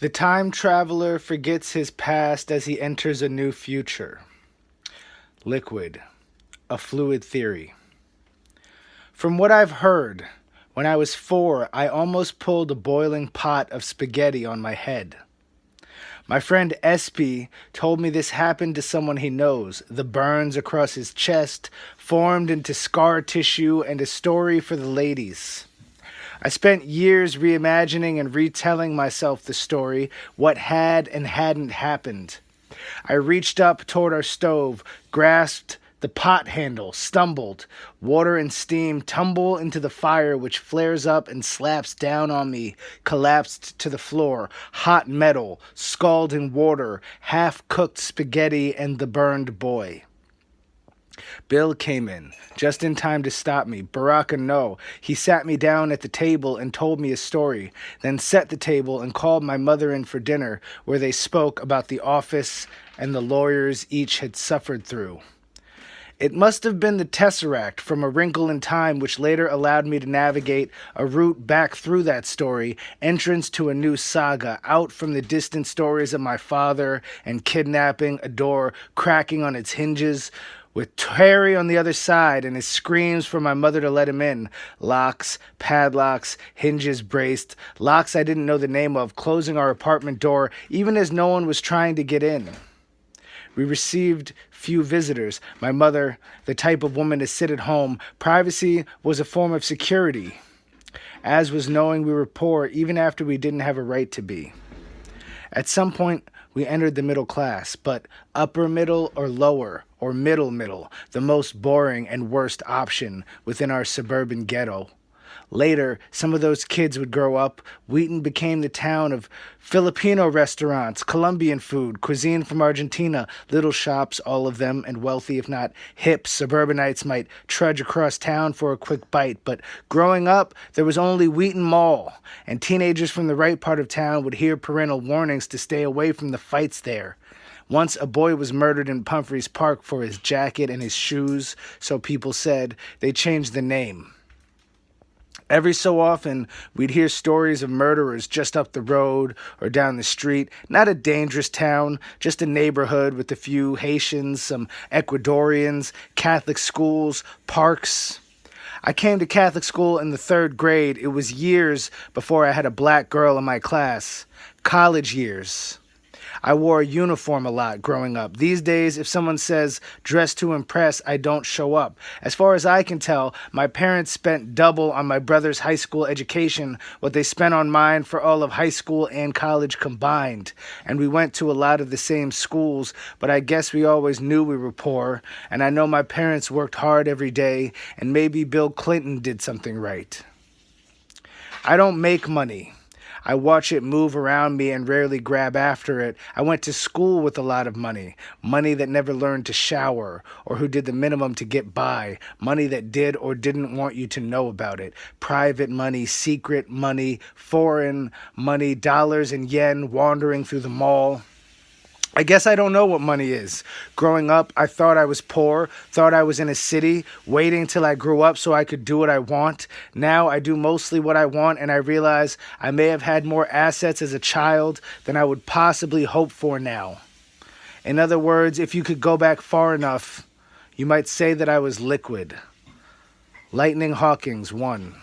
The time traveler forgets his past as he enters a new future. Liquid, a fluid theory. From what I've heard, when I was 4, I almost pulled a boiling pot of spaghetti on my head. My friend SP told me this happened to someone he knows. The burns across his chest formed into scar tissue and a story for the ladies. I spent years reimagining and retelling myself the story, what had and hadn't happened. I reached up toward our stove, grasped the pot handle, stumbled. Water and steam tumble into the fire, which flares up and slaps down on me, collapsed to the floor. Hot metal, scalding water, half-cooked spaghetti, and the burned boy. Bill came in, just in time to stop me. Baraka, no. He sat me down at the table and told me a story, then set the table and called my mother in for dinner, where they spoke about the office and the lawyers each had suffered through. It must have been the Tesseract from A Wrinkle in Time which later allowed me to navigate a route back through that story, entrance to a new saga, out from the distant stories of my father and kidnapping, a door cracking on its hinges, with Terry on the other side and his screams for my mother to let him in. Locks, padlocks, hinges braced, locks I didn't know the name of, closing our apartment door even as no one was trying to get in. We received few visitors. My mother, the type of woman to sit at home, privacy was a form of security, as was knowing we were poor even after we didn't have a right to be. At some point, we entered the middle class, but upper middle or lower, or middle, the most boring and worst option within our suburban ghetto. Later, some of those kids would grow up. Wheaton became the town of Filipino restaurants, Colombian food, cuisine from Argentina, little shops, all of them, and wealthy, if not hip, suburbanites might trudge across town for a quick bite. But growing up, there was only Wheaton Mall, and teenagers from the right part of town would hear parental warnings to stay away from the fights there. Once a boy was murdered in Pumphrey's Park for his jacket and his shoes, so people said. They changed the name. Every so often, we'd hear stories of murderers just up the road or down the street. Not a dangerous town, just a neighborhood with a few Haitians, some Ecuadorians, Catholic schools, parks. I came to Catholic school in the 3rd grade. It was years before I had a black girl in my class. College years. I wore a uniform a lot growing up. These days, if someone says, dress to impress, I don't show up. As far as I can tell, my parents spent double on my brother's high school education what they spent on mine for all of high school and college combined. And we went to a lot of the same schools, but I guess we always knew we were poor. And I know my parents worked hard every day, and maybe Bill Clinton did something right. I don't make money. I watch it move around me and rarely grab after it. I went to school with a lot of money. Money that never learned to shower or who did the minimum to get by. Money that did or didn't want you to know about it. Private money, secret money, foreign money, dollars and yen wandering through the mall. I guess I don't know what money is. Growing up, I thought I was poor, thought I was in a city, waiting till I grew up so I could do what I want. Now I do mostly what I want, and I realize I may have had more assets as a child than I would possibly hope for now. In other words, if you could go back far enough, you might say that I was liquid. Lightning Hawkins, 1.